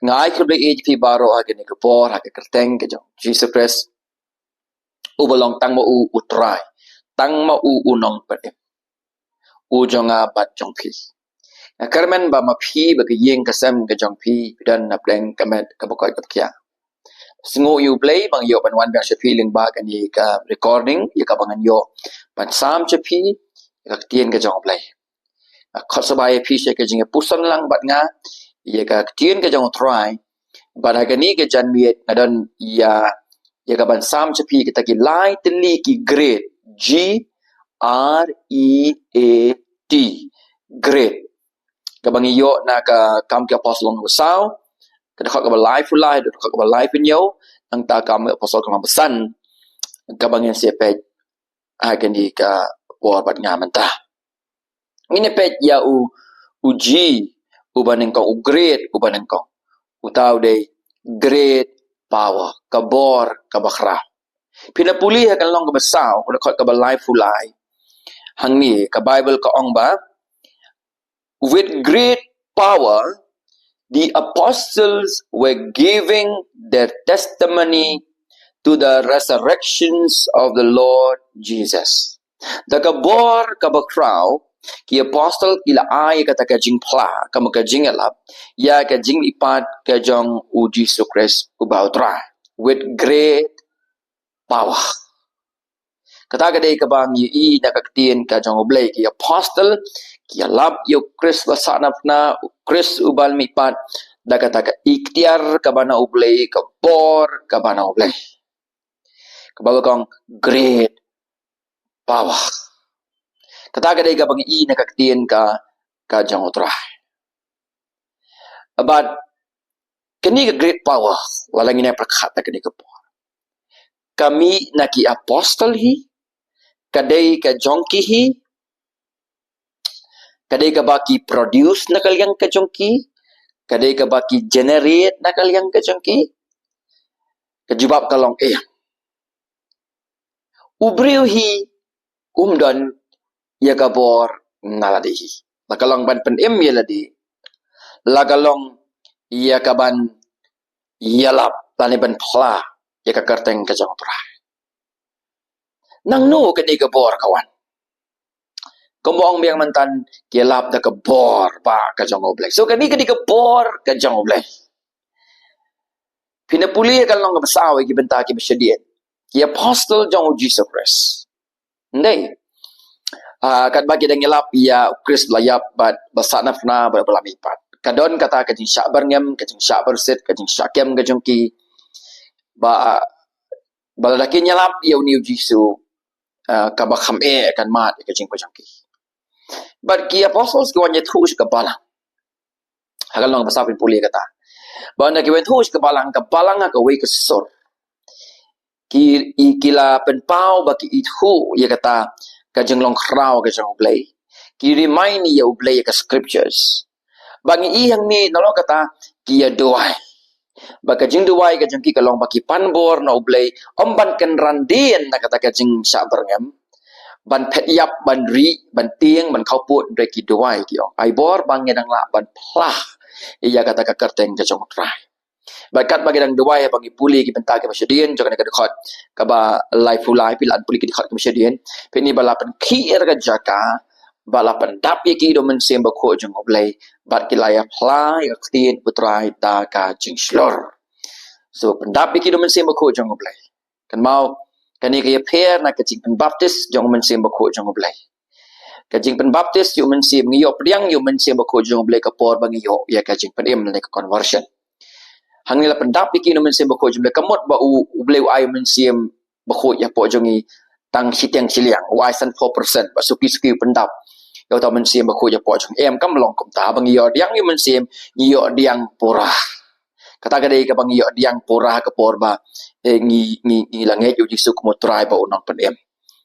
ngai kble pi baro agni ke por ha ke kerteng ke jong Jesus Christ u bolong tang mo u utrai tang mo u unong pade u jonga bat jong pi karmen ba ma pi ba ke yeng kasam ke jong pi dan na pleng kamet ka bokoi ka kya singo you play bang yo ban wan ba she feeling ba kan ni ka recording ya ka bangan yo ban sam che pi ka tien ke jong play khosabai pi she ke jing pusan lang bat nga ya ka tien ke jong try but agani ke jan miet ngadon ya ka ban sam che pi kita ki lai tli ki grade G R E A T grade ka bang yo na ka kam ke apostle ng sao ka ka ba life fulai ka ba life nyo ang ta kam apostle ka masan ka bang yan se pe agani ka por bat nga manta ini pe ya u G u baneng ko u grade u baneng ko utaw de great power kabor kabakra pinapuli akan long kabasaw ko ka ba life fulai hang ni ka bible ka ong ba with great power the apostles were giving their testimony to the resurrections of the Lord Jesus the kabor kabakra ki apostle ila ay kata ka jing pla ka ka jing alap ya ka jing ipat ka jong u Jesus Christ u bautra with great power kata ka dei ka bang yi na ka tien ka jong oblay ki apostle ki alap yo Christ basanap na Christ u bal mi pat da kata ka ikhtiar ka bana oblay ka por ka bana oblay ka bagong great power kata ka dei ka bang i na ka tien ka jong otra but kini ka great power walang ina prakata kini ka por kami na ki apostle hi kadai ka jongki hi kadai ka baki produce na kalyang ka jongki kadai ka baki generate na kalyang ka jongki kajubab kalong ubriu hi umdan ya kabor naladihi lakalong ban pen em yaladi lakalong ya kaban yalap tani ban pla ya ka kerteng ka jong tra nang no kani ka bor kawan komong biang mantan kilap da ka bor ba ka jong oblek so kani ka bor ka jong oblek pinapuli ka long ka basaw ki benta ki besyadien ki apostle jong Jesus Christ ndai kat bagi dang yalap ya Chris layap bat basana fna berlamipat kadon kata kajing syak berngem kajing syak bersit kajing syakem kajing ki ba baladakin yalap ya uniu jisu kabakham kan mat kajing kajing ki but ki apostles ki wanya thus ka balang hagal long basapin puli kata ba na ki wen thus ka balang ka wei ka sor ki ikila penpau ba ki ithu ya kata kajeng long kraw kajeng oblay ki remind ya oblay ka scriptures bangi ihang ni nalo kata ki ya doai ba kajeng doai kajeng ki kalong baki panbor na oblay omban ken randien na kata kajeng sya berngam ban pet yap ban ri ban tieng ban kauput dre ki doai ki ai bor bang ngedang la ban plah iya kata ka kerteng kajeng trai bakat bagi dang dua ya bagi puli ki benta ke masyadien jangan ka dekat ka ba life fulai pilan puli ki dekat ke masyadien peni balapan kier ka jaka balapan dapi ki do men semba ko jong oblay bat ki laya plai aktin putrai da ka jing slor so pendapi ki do men semba ko jong oblay kan mau kani ka pair na ka jing pen baptist jong men semba ko jong oblay ka jing pen baptist yu men sem ngiyo priang yu men semba ko jong oblay ka por bang yo ya ka jing pen em na ka conversion hangila pendap iki no men sem bako jumle kamot ba u bleu ay men sem bako ya po jongi tang sitiang siliang wai san 4% ba suki pendap yo ta men sem bako ya po jong em kam long kom ta bang yo diang men sem yo diang pura kata gade ka bang yo diang pura ka por ba ngi lange yo jisu ko try ba unang pen em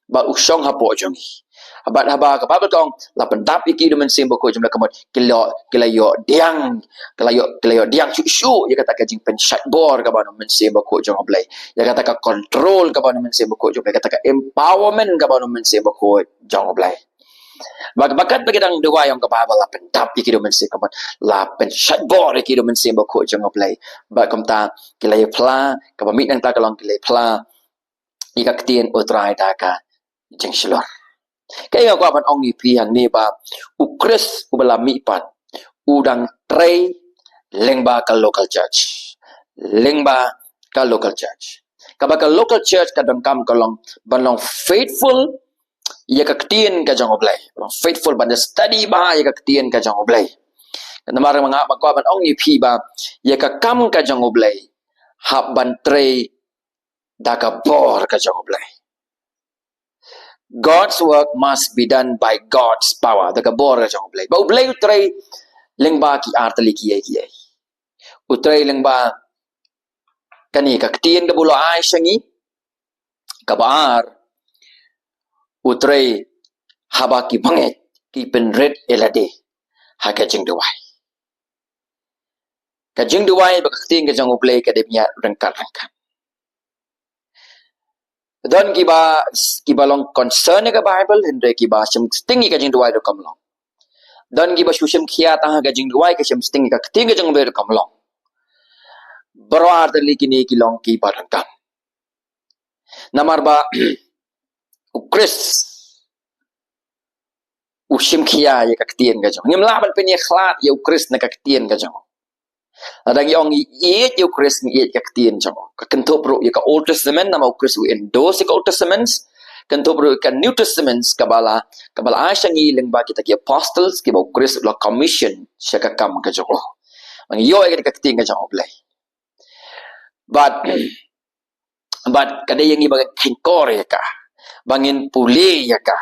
ba usong ha po jongi abat haba ka ba tong la pendap iki do men sem bako jumle kamot kilayo diang kelayo diang syu ya kata ka jing pen shut bor ka ba no men sem bako jong oblay ya kata ka control ka ba no men sem bako jong oblay kata ka empowerment ka ba no men sem bako jong oblay Bakat bagi dang dewa yang kababa la pendap ikido mensi kaman la pen shadbor ikido mensi ba ko jang oblay ba kamta kilay pla kabamit nang ta kalong kilay pla ikaktien utrai ta ka jeng shilor kaya ko ban ong ipi hang ni ba ukris ubalami pan udang trei lengba ka local church lengba ka local church kabaka local church kadang kam kalong banlong faithful ia kaktien ka jang oblay faithful ban study ba ia kaktien ka jang oblay namar mga ko ban ong ipi ba ia ka kam ka jang oblay hab ban trei daka bor ka jang oblay God's work must be done by God's power. Daka bor ka jang oblay ba oblay trei lengba ki artali ki utray lengba kani kaktien ka bulo ay syangi kabaar utray haba ki banget ki penred elade ha kajing duwai bakaktiin ka jang oblay ka debnya rengkat dan kiba long concern ka Bible hendre kiba syam stingi ka jing duwai do kamlong dan kiba syusyam khia ta ka jing duwai ka syam stingi ka ktiin ka jang oblay do kamlong berwar tali kini kilong ki barangkam namar ba ukris usim khia ya kaktien ka jang ngim laban pen ya khlat ya ukris na kaktien ka jang ada yang iet ya ukris ni iet kaktien jang ka kento pro ya ka Old Testament nama ukris u endorse ka Old Testaments kento pro ka New Testaments kabala asyangi leng ba kita ki apostles ki ba ukris la commission sya ka kam ka jang mang yo ya kaktien ka jang oblay but kada yang ibaga kengkor ya ka bangin puli ya ka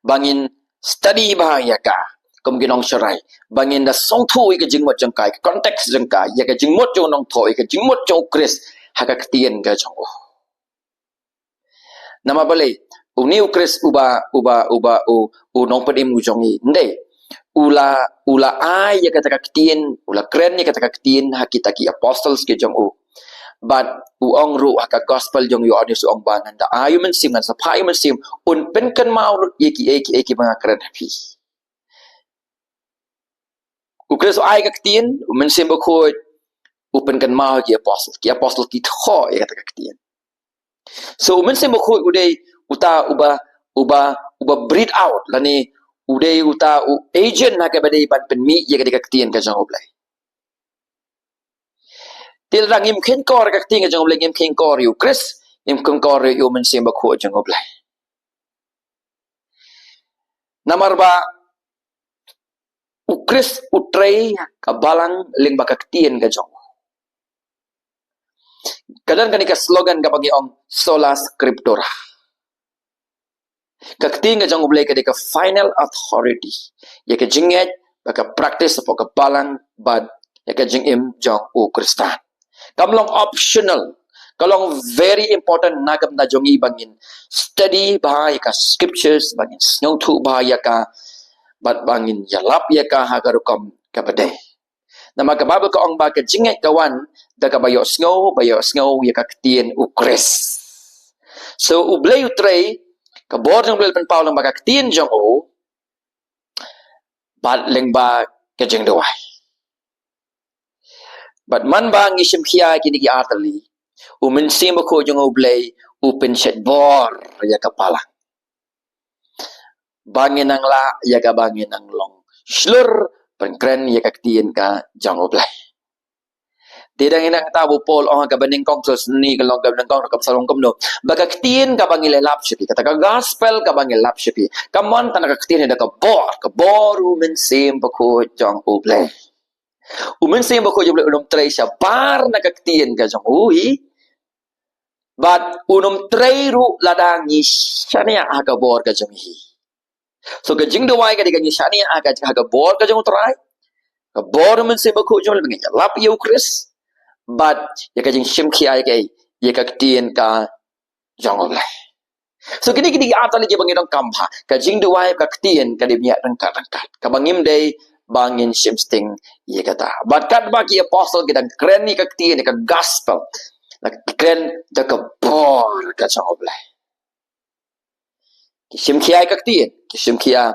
bangin study ba ya ka kumginong syarai bangin da song thu ka jingmot jangkai konteks jangkai ya ka jingmot jong nong thoi ka jingmot jong kris haka ktien ka jong nama bale uni ukris uba u nong padim ujongi ndai ula ai ya kata ktien ula kren ya kata ktien hakita ki apostles ke jong but uong ru haka gospel jong yu audience uong bangan da ayu mensim ngan sapai mensim un penkan mau eki mga keren happy ukres ai kaktien mensim bakoi upenkan mau ki apostle ki tho ya kata kaktien so mensim bakoi udai uba breed out lani udai agent haka badai ban penmi ya kata kaktien ka jong oblay til rang im khen kor ka ting jong oblay im khen kor yu kris im khen kor yu men sim ba kho jong oblay namar ba ukris utray ka balang ling ba kaktien ka jong kadang kani ka slogan ka bagi ong sola scriptura kakting ka jong oblay ka de ka final authority ya ka jinget ba ka practice po ka balang bad ya ka jing im jong u kristan kamlong optional kalong very important nagam na jongi bangin study bahaya ka scriptures bangin snow thu bahaya ka bat bangin yalap ya ka hagarukam ka bade nama ka babel ka ong ba ka jinget kawan da ka bayo snow ya ka ktien ukres so ublay utray ka bordeng bel pen paulang ba ka ktien jong o bat leng ba ka jing dawai but man ba ngisim khia kini ki artali umensim ko jong oblay upen shet bor ya kapala bangin ang la ya ka bangin ang long slur penkren ya kaktien ka jong oblay tidang inang tabu pol ong ka baning kong sos ni kalong ka baning kong ka salong kom no bagaktien ka bangil lap shipi kata ka gospel ka bangil lap shipi kamon tan ka kaktien da ka bor umensim ko jong oblay umensim ko jong unom tray siya par nakaktien ka jong ui but unom tray ru ladang ni shania aga bor ka jong hi so ka jing dawai ka diga ni shania aga bor ka jong tray ka bor umensim ko jong lengi lap yu kris but ya ka jing shim khi ai kai ya kaktien ka jong oblay so kini ata lagi bangin kampa ka jing dawai kaktien ka dibnya rangkat ka bangim day bangin shimsting ye kata bakat bagi apostle kita keren ni kaktien ka gospel la keren da ka bor ka jong oblay kishim kia kaktien kishim kia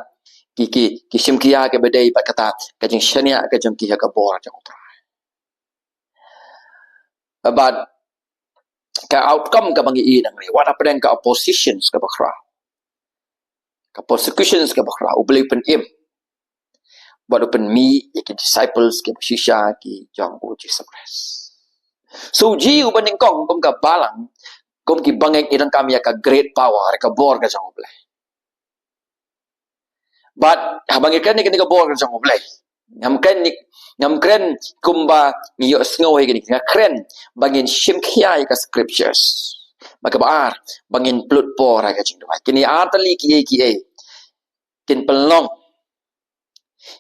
ki sim kia ke bedai pat kata ka jing shania ka jing ki ka bor jang utra but ka outcome ka bangi i nang ni what happened ka oppositions ka bakra ka persecutions ka bakra ubli pen im but open me ki disciples ki shisha ki jang u Jesus Christ so ji u baning kong kom ka balang kom ki bangeng irang kami ka great power ka bor ka jang ublay but habang ikan ni ka bor ka jang ublay ngam kren kumba ni yo sngoy gini ngakren bangin shim khia ka scriptures maka baar bangin plut por ka jing dua kini atali ki kin pelong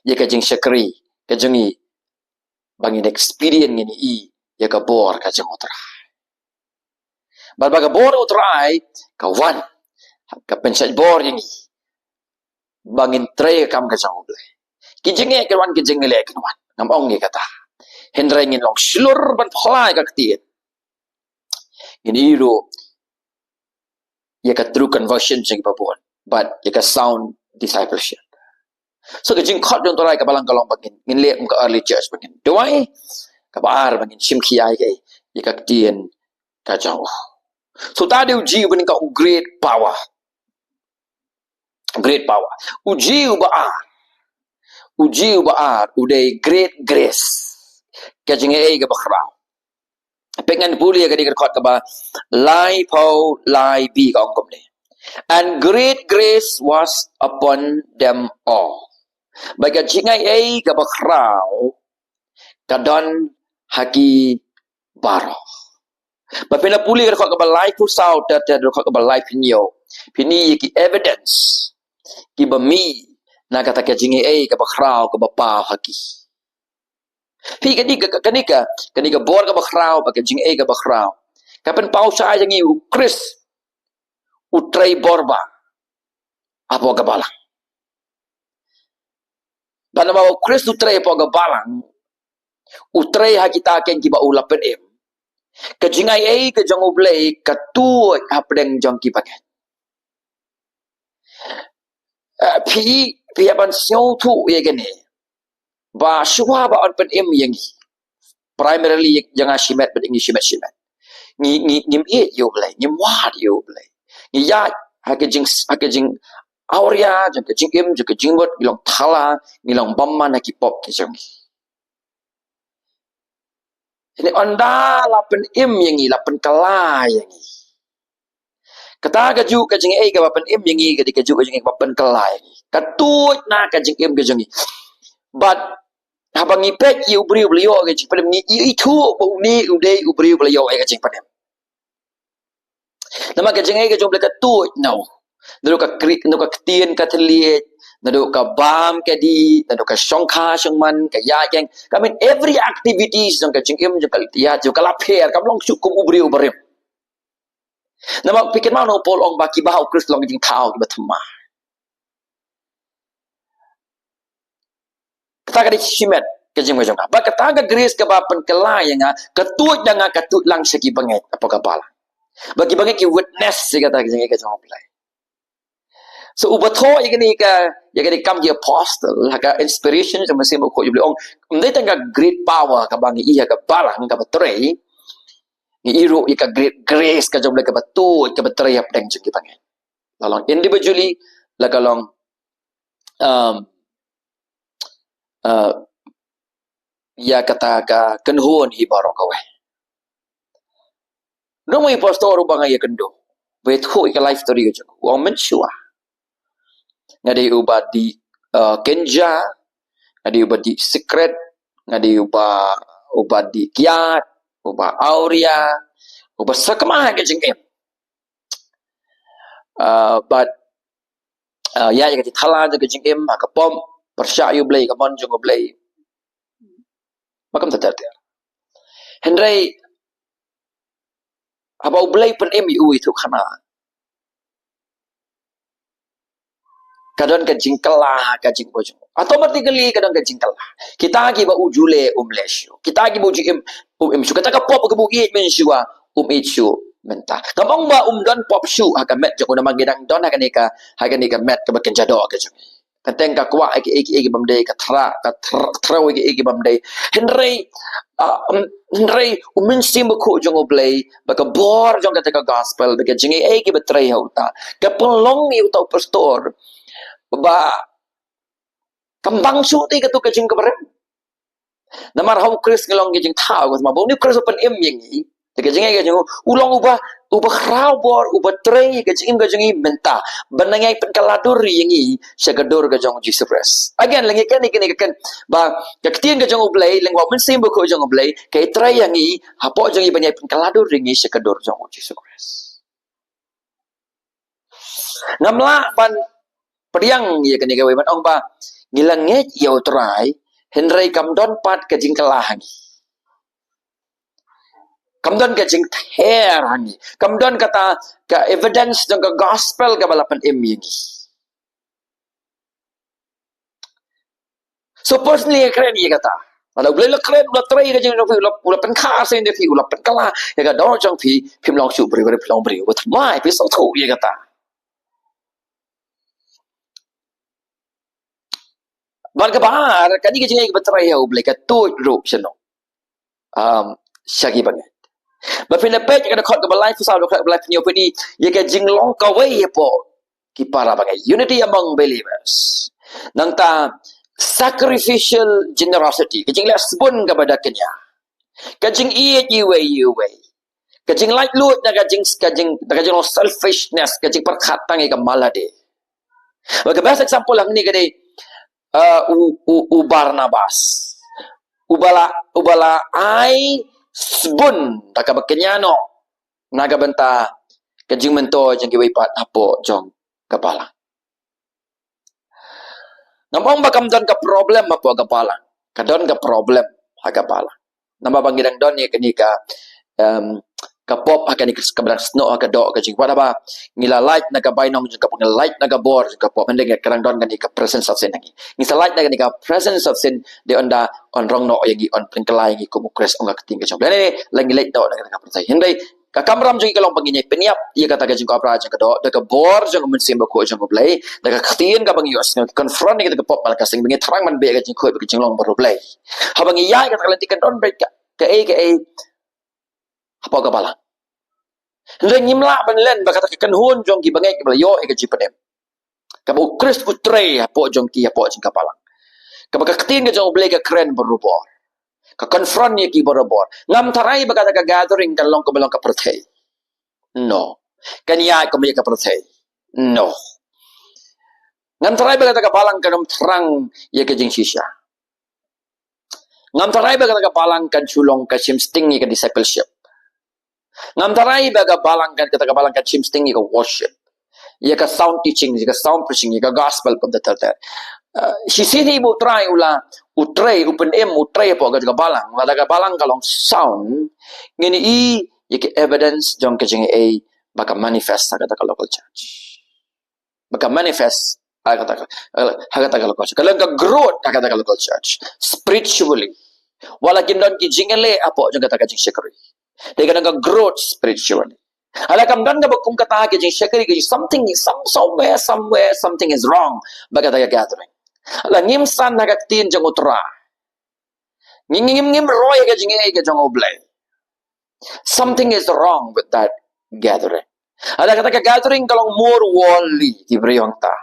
ye ka jing syakri ka jingi bangin experience ngini i ye ka bor ka jing utra baga bor utrai ka wan ka pensaj bor ini bangin tre kam ka jang ublay kijinge ke wan kijinge le ke wan ngam ong ni kata hendrengin long slur ban phlai ka ktiet ini ro ye ka true conversion jing babon but ye ka sound discipleship so ke jing khot dong torai ka balang kalong bangin ngin le ka early church bangin doai ka bar bangin sim khiai ke ye ka tien ka jang so ta de uji bangin ka great power uji ba uday great grace ka jing ka bakhra pengan puli ka dikir khot ka ba lai pau lai bi ka ongkom ni and great grace was upon them all baga jingai ka bakrao kadon haki baro bapena puli ka khot ka ba lai pu sau ta khot ka ba lai pinyo pini ki evidence ki ba mi na kata ka jingai ka bakrao ka bapa haki pi kanika bor ka bakrao ba ka jingai ka bakrao kapan pau sa jangi Chris utrai borba apo ka balang bana mau Chris utrai apo ka balang utrai ha kita ken ki ba ulapen em ka jingai ka jang oblay ka tu hapdeng jang ki paket pi apan sio tu ye gene ba shwa ba on pen em yang primarily yang shimet but shimet ni e yo blay ni wat yo blay ni ya ha ke jing auria jang ke jing em jang ke jing bot ilong thala ilong bamma na ki pop ki jang ini onda lapen em yang lapen kala yang kata gaju ka jing ka bapen em yang ka dikaju ka jing bapen kala yang katut na ka jing em ka jing but habang ipek yu brio ka jing padem ni itu bu ni uday brio ka jing padem nama ka jing ka jong katut no nado ka krik nado ka tien ka thliet nado ka bam ka di nado ka songkha songman ka ya yang kami every activities jong ka jing em jong ka ya jong ka lapher kam long sukum ubrio barem nama pikir mau no pol ong baki bahau Chris long jing tau ki bathma kata ka di simet ke jing jong ba kata ka grace ka ba pen kelayang ketut danga ketut lang segi banget apa ka bala bagi banget ki witness se kata jing ka jong play so ubatho ya gani kam ki apostle ka inspiration sama se mo ko yule ong ndai tanga great power ka bangi iya ka balang ka batray ni iro ika great grace ka jom ka batu ka batrayap deng juki pangen lalong individually lakalong ya kata ka kenhuon hi barok awe no mai pastor ubang ya kendo bet ho ika life story ka jom wa menshua ngade uba di kenja ngade uba di secret ngade uba di kiat uba auria uba sakma ke jing em but ya kati thala ke jing em ka pom persya yu blay ka mon jong blay makam tatar hendrai aba blay pen em yu itu khana kadon ka jing kala ka jing bojong automatically kadon ka jing kala kita gi ba ujule umleshu kita gi boji em shu kata ka pop ka bu i men shua shu menta kamong ba don pop shu ha ka met jong na magidang don ha ka met ka baken jado ka jong Kateng ka kwa eki bamde ka tra eki bamde. Henry uminsim ko jong oblay baka bor jong ka gospel baka jingi eki betray hauta. Kapelong yu tau pastor ba kambang suti ka tu ka jing kabaren. Namar hau Chris ngelong jing tau ko ma boni Chris open im yengi. Ka jingi ka jing ulang ubah raw bor ubah tray ka jingi benta benangai penkaladur yengi sagadur ka jong Jesus Christ. Again lengi kan ba kaktian ka jong oblay lengwa mensim ko jong oblay kay tray yangi hapo jong ibanyai penkaladur yengi sagadur jong Jesus Christ. Ngamla pan periang ya kani gawe man ong ba ngilangit ya utray Henry kamdon pat ka jing kalahangi. Kamdon ka jing ther hangi. Kamdon kata ka evidence ng gospel ka balapan emyegi. So personally kren ye kata. Kalau boleh kren ulah try ka jing ulah pen kha sen de fi ulah pen kala ya ka dong jong fi phim long shu bri long bri wat mai pi so thu ye kata. Ban ka bahar kani ka jing ka betray ya ublay ka tu ru sino. Syagi banget. Berpindah-pindah kada khot ke balai pusat ke balai penyo peni ye ke jinglong ka wei po ki para bagai unity among believers nang ta sacrificial generosity ke jingla sebun kepada kenya ke jing ie ji wei ke jing like lut na ke jing selfishness ke jing perkhatang ke malade bagi best example lang ni kade u Barnabas ubala ai sebun taka bekenyano naga benta kajing mento jeng kiwai pat apo jong kepala nampang bakam don ka problem apo kepala kadon ka problem ha kepala namba bangidang don ye kenika kapop akan ikabrak sno ka do ka jing pada ba ngila light naga bainong jeng kapung light naga bor jeng kapop mendeng karang don kan ka presence of sin ngi ngisa light naga ka presence of sin de onda on rong no yagi on pengkelai ngi kumukres onga keting ka jong lene langi light do naga ka percaya hendai ka kamram jeng kalong panginyai peniap ia kata ka jeng ka pra jeng ka do daga bor jeng mensim ko jeng blai daga ketin ka bangios confront ngi ka pop malaka sing bengi terang man be ka jeng ko be jeng long baru blai habangi ya ka kalantikan don break ka apa ka bala Len nyimla banlen bakata kan hun jong ki bangai ke yo e ke jipenem. Ka bu Chris putre apo jong ki apo jing kapalang. Ka baka ketin ke jong blai ka kren berubor. Ka confront ye ki berubor. Ngam tarai bakata ka gathering kan long ka belong ka perthei. No. Kan ya ka me ka perthei. No. Ngam tarai bakata ka palang kan terang ye ke jing shisha. Ngam tarai bakata ka palang kan chulong ka simsting ye ka discipleship. Ngam tarai baga balangkan kata ka balangkan chimsting ka worship. Ia ka sound teaching, ia ka sound preaching, ia ka gospel pun ter. Si sini ibu try utray open utray po ka balang, wala ka balang kalong sound ngini ia ka evidence jong ka jing baka manifest sa kata ka local church. Baka manifest kata ka local church. Kalau ka growth kata ka local church spiritually. Wala kindon ki jingele apo jong kata ka jing shekari. They gonna growth spiritually. Ala kam dan ga bakum kata ke jing shakari ke something somewhere something is wrong baga taga gathering. Ala ngim san naga tin jang utra. Ngim roy ke jing ke jang oblay. Something is wrong with that gathering. Ala kata ka gathering kalong more worldly ti briyong ta.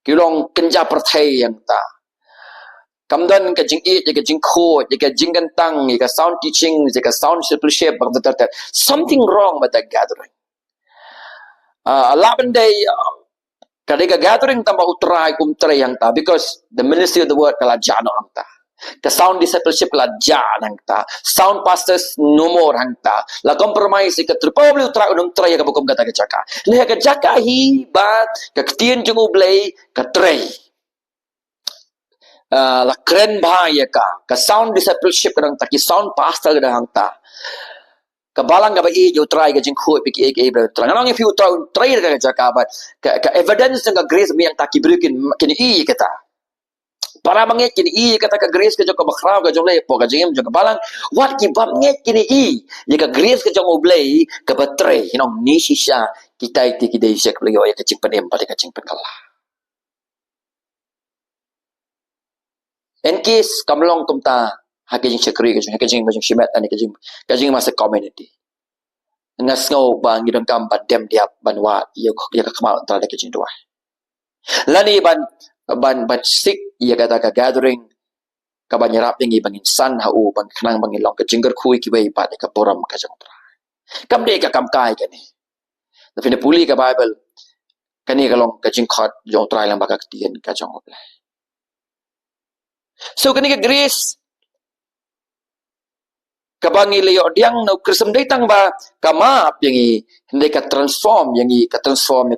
Kilong kenja perthai yang ta. Kamdan ka jing ka jing ko ka jing gantang ka sound teaching ka sound discipleship something wrong with that gathering. Alaban day kadika gathering tamba utray kumtray yang ta because the ministry of the word kala jano ang ta. The sound discipleship kala jan ang ta. Sound pastors no more ang ta. La compromise ka probably utray unong tray ka bukom kata ka jaka. Liha ka jaka hi ba ka ktien jung ublay ka tray. La keren bahaya ka sound discipleship kadang taki sound pastor kadang ta ka balang ka ba jo try ka jing khoi piki terang nang if you try ka jaka but ka evidence ng grace mi yang taki breaking kini kata para manget kini kata ka grace ka jong ka bakhraw ka jong le po ka jing jong ka balang what ki bam nget kini ye ka grace ka jong oblay ka batre ni shisha kita iti kidai sek play ya ka jing penem pati ka jing pekala In case kamlong kumta hakijing sekri hakijing macam shibat ani kajing masa community. Ngas ngau bang idam kam badem diap banwa ya kamal tara kajing dua. Lani ban sik ia kata ka gathering ka banyarap yang ibang insan hau ban kanang bangilong kajing gerkhui ki bai pat ka poram kajang tra. Kam de ka kam kai ka ni. Tapi ne puli ka Bible kani kalong kajing khot jong trai lang bakak tien kajang oblai. So kani ka grace kabangi leo diang no krisem datang ba kamap yang hindi ka transform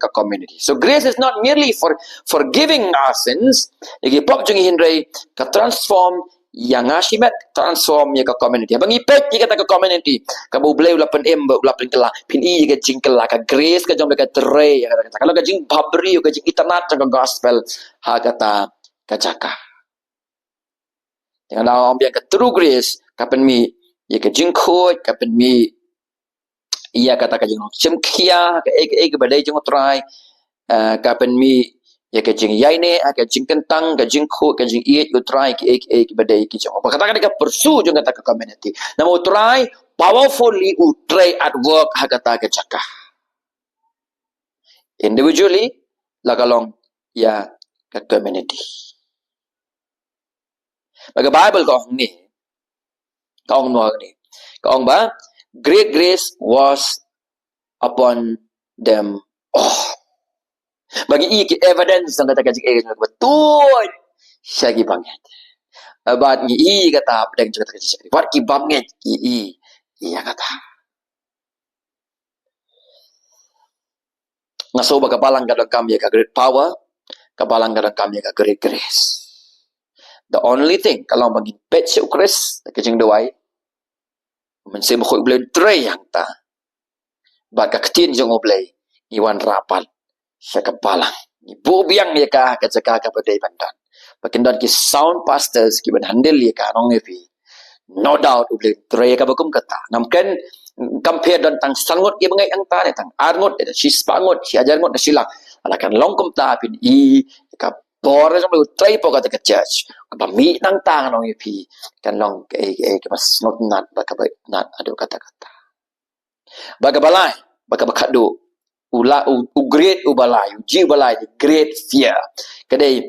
ka community. So grace is not merely for forgiving our sins, yang pop jeng hindray ka transform yang asimet transform ka community. Abang ipek ka ka community ka bublay ulapan ulapan kala pini ka jingkala ka grace ka jong ka tre kata kalau ka jing babri ka jing itanat ka gospel ha kata ka jaka. Yang na ambiang ka true grace kapan mi ia ka jing khoi kapan mi ia kata ka jing chem khia ka ek badai jing try kapan mi ia ka jing yaine ka jing kentang ka jing khoi ka jing iet you try ki ek badai ki jing apa kata ka pursue jing kata ka community namo try powerfully u try at work ha kata ka jaka individually lakalong ya ka community. Baga Bible ko ni kaong nuag ni. Kaong ba? Great grace was upon them all. Bagi iki evidence ng kata kajik betul. Siya gibangit. Abat ni i kata pedang kata kajik. Wat gibangit i iya kata. Ngaso baga balang kadang kami ka great power, kabalang kadang kami ka great grace. The only thing kalau bagi pet si ukris kajing dawai Mensi mukhui boleh tray yang ta. Baka ketin jong oblay. Iwan rapat. Siya kapalang. Ibu biang ya ka kacaka ka paday bandan. Pakindon ki sound pastors ki ban handle ya ka nong epi. No doubt oblay tray ka bakum kata. Namkan compare dan tang sangot ki bangai ang ta tang arngot da si spangot si ajar ngot da silang. Alakan longkom ta pin I ka Bora jom try po kata ke church. Kami nang tang nong epi kan long mas not baka nat ado kata-kata. Baga balai, baga bakado. Great ubalai, uji balai great fear. Kadai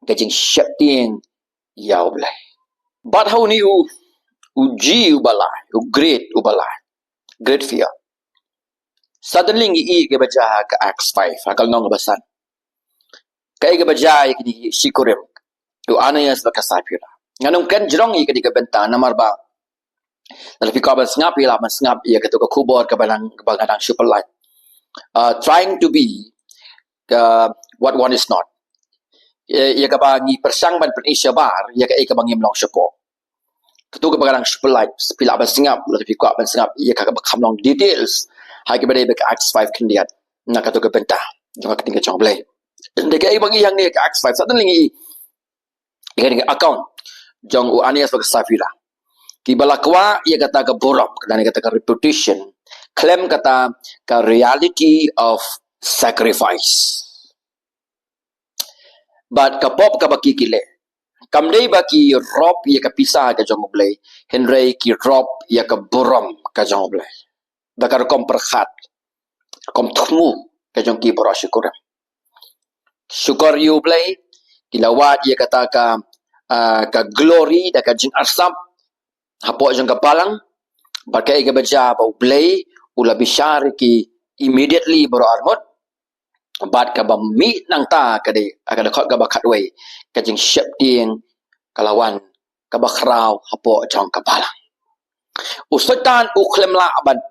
kajing syapting yau balai. But how ni uji ubalai, great ubalai. Great fear. Suddenly ngi ke baca ke Acts 5 akal nong basan. Kaya gabajay kini sikurim. Tu anayas bakasapira. Nganong kan jerong i kini kabenta namar ba. Tapi kaban sengap ila man sengap ia ketuka kubor kabanang super light. Trying to be what one is not. Ia kabangi persang ban penisya bar ia ka kabangi mlong syapo. Ketuka kabanang super light pila ban sengap tapi kaban sengap ia ka kamlong details. Hai kabade bek Acts 5 kendiat. Nak ketuka benta. Jangan ketinggal jong blay. Dekat ibang yang ni ke Acts 5 satu lagi ikan account jong u anias bagi safira ki balakwa ia kata ke borok dan kata ke reputation claim kata ke reality of sacrifice but kapop ka baki kile kamdei baki rob ia ka pisah ke jong blay henry ki rob ia ka borom ka jong blay bakar kom perkhat kom tumu ke jong ki borosikuram syukur you play kilawat ia kata ka glory da ka jing arsap hapo jang kapalang bakai ka baca ba play ula bishar ki immediately baro armot bat ka bami nang ta ka de akan khot ka bakat we ka jing syap tieng kalawan ka bakrau hapo jang kapalang usatan uklemla ban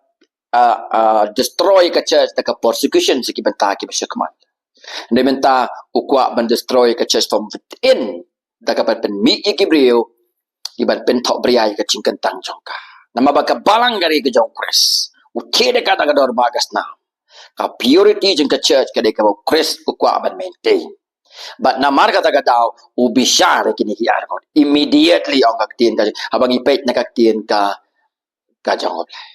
destroy ka church da ka persecution sikibanta ki basyakman. Dia minta ukwa ban destroy ke church from within. Dakapat pen mi ikibriyo iban pen tok beriai ke cingkentang jongka. Nama baka balang gari ke jong kres. Uke de kata kador bagas na. Ka purity jeng ke church ke de ka kres ukwa ban maintain. But namar kata kadau ubishar kini ki argot. Immediately ang kaktin ka habang ipait na kaktin ka jong oblay.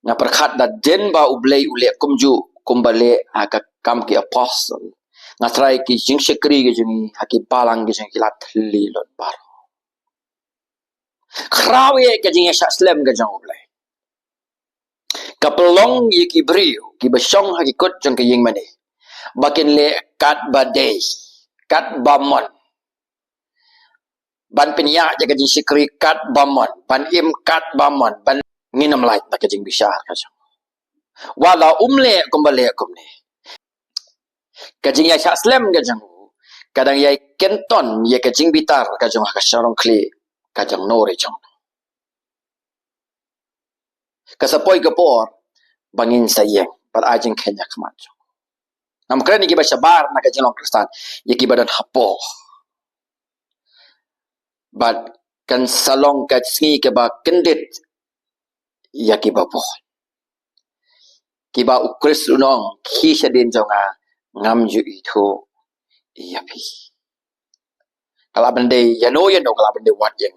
Na perkhat da den ba ublay ule kumju kumbale ka kam ki apostle ngatrai ki jing sekri ke jing haki balang ke jing kilat li lot bar krawe ke jing syak slam ke jing oblai kapelong ye ki brio ki besong haki kot jing ke ying mane bakin le kat badai kat bamon ban penya je ke jing sekri kat bamon ban im kat bamon ban nginam lai tak ke jing bisyar ka jing wala umle kumbale kumne kajing ya slam kajang kadang ya kenton ya kajing bitar kajang ka sharong kli kajang nore jong kasapoi kapor bangin sayeng par ajing kenya kmat nam kren ki ba shabar na kajing long kristan ya ki badan hapo bad kan salong ka sngi ke ba kendit ya ki ba po ki ba ukris unong ki shadin jonga ngam ju itu iya pi kalau bende ya no kalau bende wat yang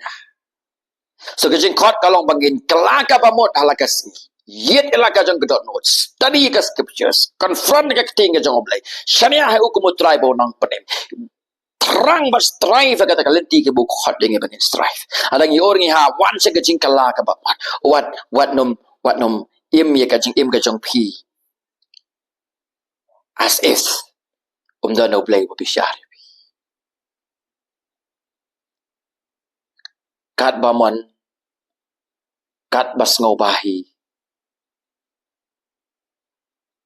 so kajing kot kalong bangin kelaka pamot halakas yet elaka jong gedot notes study ka scriptures confront ka keting jong oblay syariah hukum tribe nang penem terang bas strive kata kalenti ke buku hot dengan bangin strive adang i orang ha wan se kajing kelaka pamot what nom im ye kajing im ka jong pi as if dan oblay bo bisyari kat bamon kat bas ngobahi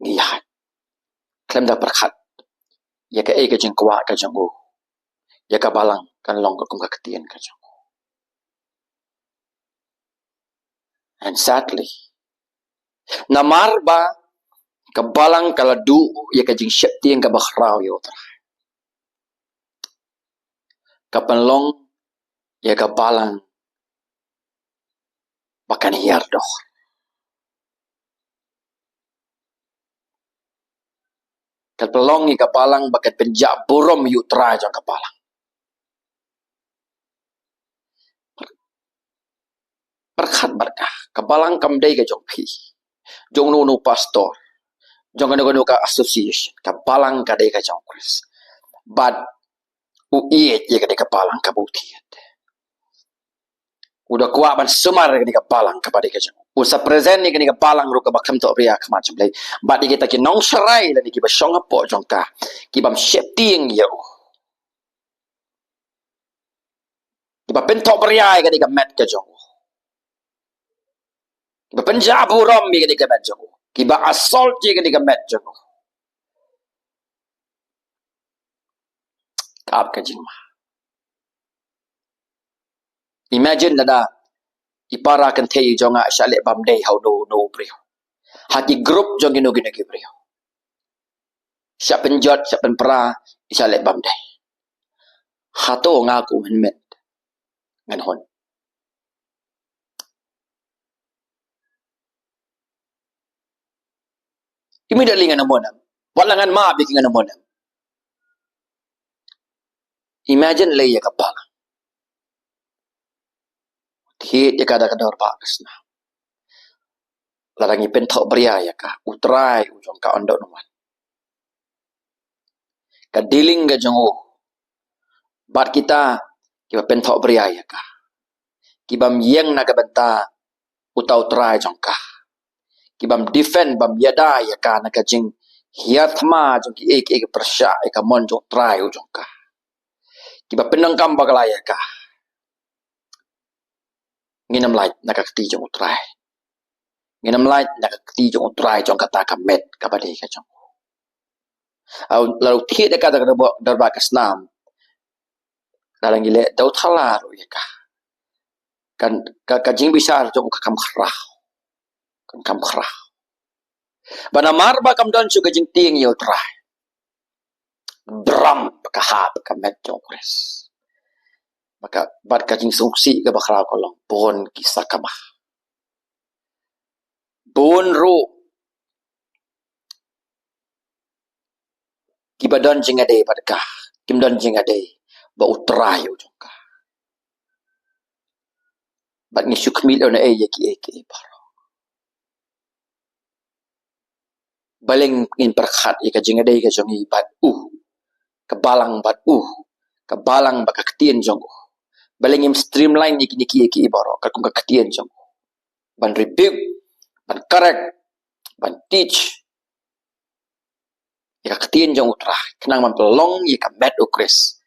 ngihat klem da perkhat ya ka e ka jing kwa ka jong ya ka balang kan long ka kum ka ketien ka jong and sadly namar ba ka balang kala du ya ka jing syetien ka bakhrau yo tra ka panlong ya ka balang bakan hiar doh ka panlong ya ka balang bakat penjak burom yu tra jong ka balang perkhat barkah ka balang kam dei ka jong pi jong nu pastor jong no ka association ka balang ka dei ka jong kris bad uiet ye ka dei ka balang ka butiet udah kuat ban semar ka balang ka pada ka jong usa present ni ka balang ru ka bakam to pria ka macam lai bad di kita ki nong serai la ni ki ba shong apo jong ka ki bam shepting yo ki ba pentok pria ka met ka jong ki ba penjabu rom ka met jong ki ba assault ye ka met jong kap ka jing ma imagine nada ipara kan thei jonga shale bam dei how no brio hati group jong gino ki brio siap penjot siap penpra shale bam dei hato ngaku men ngan hon immediately ngan monam walangan ma bikin ngan monam imagine lay ya kapal hit ya kada orba kesna larangi pentok bria ya ka utrai ujong ka ondok numan ka dealing ga jongo bat kita kiba pentok bria ya ka kibam yeng na ka benta utau trai jong ka kibam defend bam yada ya ka na ka jing hiat ma jong ki ek persya ka mon jong trai ujong ka kiba penang kam bagala ya ka nginam lai na ka ti jong utrai nginam lai na ka ti jong utrai jong kata ka met ka bade ka jong au lalu thi de ka da darba kasnam dalang gile dau thala ro ya ka kan ka jing bisar jong ka kam khrah kan kam khrah bana mar ba kam don su ka jing ting yo trai drum ka hap ka met jong kres maka bat ka jing sungsi ka bakhrau kolong bon kisah kamah bon ro kibadan jing ade badka kimdan jing ade ba utrai ujong ka bat ni sukmil ona e ki paro baleng in perkhat ka jing ade ka jong i bat Kebalang bat kebalang bak ketien jong. Balingim streamline niki ibaro kakung ketien jong. Ban rebuke, ban correct, ban teach. Ika ketien jong utra. Kenang man pelong ika met ukris.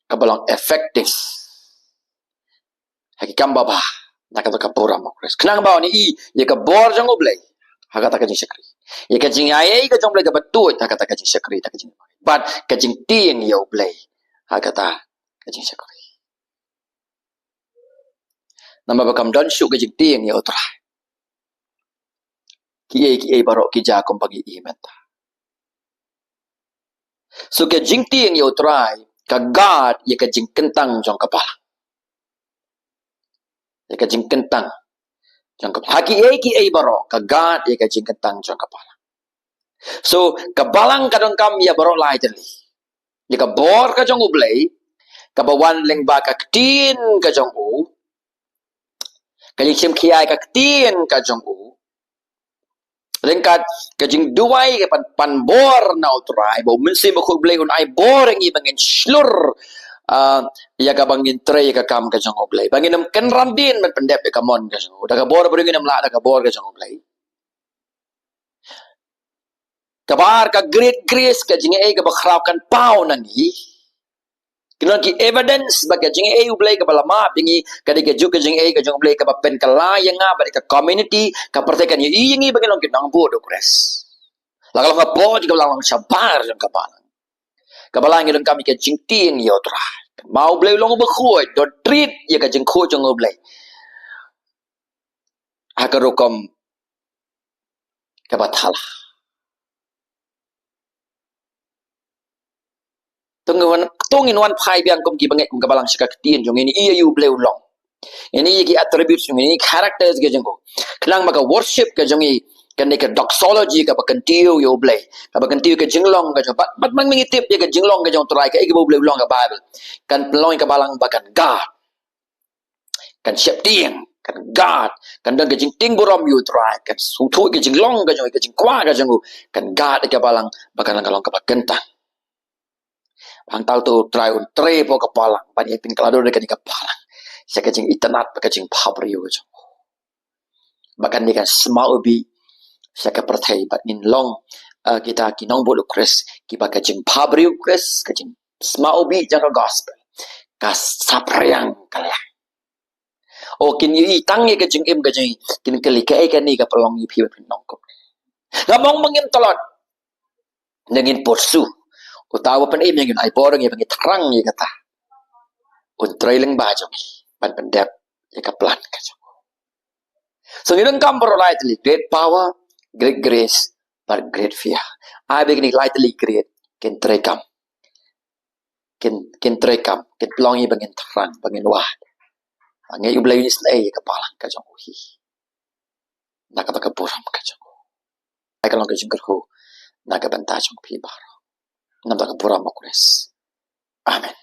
Kebalang efektif. Haki kamba bah. Nakata kapura ukris. Kenang bawa ni ika bor jong ublay. Hakata kajing syakri. Ika jing ayay ka jong ublay ka batut. Hakata kajing syakri. But kajing tiang ya ublay. Hakata kajing syakri. Nama bakam dan syuk kajing tiang ya utra. Kiai barok kija kom pagi imenta. So kajing tiang ya utra. Kagad ya kajing kentang jong kepala. Ya kajing kentang jong kepala. Kiai barok kagad ya kajing kentang jong kepala. So kabalang kadang kam ya barok lai jeli. Ya kabor ka jong ublay. Kabawan leng baka ketin ka jong u. Kajing sim kiai ka ketin ka jong u. Lengkat kajing duai ke pan bor na utrai. Bau mensi makuk ublay un ai bor yang i bangin slur. Ya ka bangin tray ka kam ka jong ublay. Bangin nam ken randin man pendep ka mon ka jong u. Da ka bor beringin nam la da ka bor ka jong ublay. Kabar ka great grace ka jing ka bakrau kan pau nangi. Kena ki evidence bagi jing ublay ka balama bingi kadi ka juk jing ka jong ublay ka pen ka layang ba ka community ka pertekan yi bagi long kinang bodo kres. La kalau ka bo jika lang sabar jong kabalang. Kabalang ilong kami ka jing ting yo tra. Mau ublay long ba khoi do treat ya ka jing khoi jong ublay. Akarokom ka bathala. Tungin wan pai biang kom ki banget kum kabalang sikak tien jong ini iya yu bleu long. Ini ki attributes jong ini characters ke jong ko. Kenang maka worship ke jong i kan ka doxology ka bakan tiu yu blei. Ka bakan tiu ke jinglong ka jong bat mang mingitip ya ke jinglong ke jong turai ka igi bleu long ka Bible. Kan pelong ka balang bakan God. Kan siap tien kan God. Kan dang ke jing ting borom yu turai kan sutu ke jinglong ka jong ke jing kwa ka jong kan God ka balang bakan lang ka bakentang. Ang tao tu try un tre po kapalang pani pin kalado de kani kapalang sa kajing itanat kajing pabrio jo bakan ni kan small bi sa ka perthai bat nin long kita kinong bolu kres ki ba kajing pabrio kres kajing small bi jang gospel kas saprayang kala o kin yi tang ye kajing im kajing kin kali ka kan ni ka pelong yi pi pin nong ko ngamong mangin tolot nangin porsu utawa pan im yang ai borang yang terang ya kata un trailing bajong pan pendep ya kaplan kajo so ngidang kam bro lightly great power great grace but great fear I begini lightly great ken trekam ken plongi bangin terang bangin wah ngai ublay ni slay kapalang kajo hi nakapakapuram kajo ai kalong kajo kerhu nakabanta jong pi baro nampak puram makures amen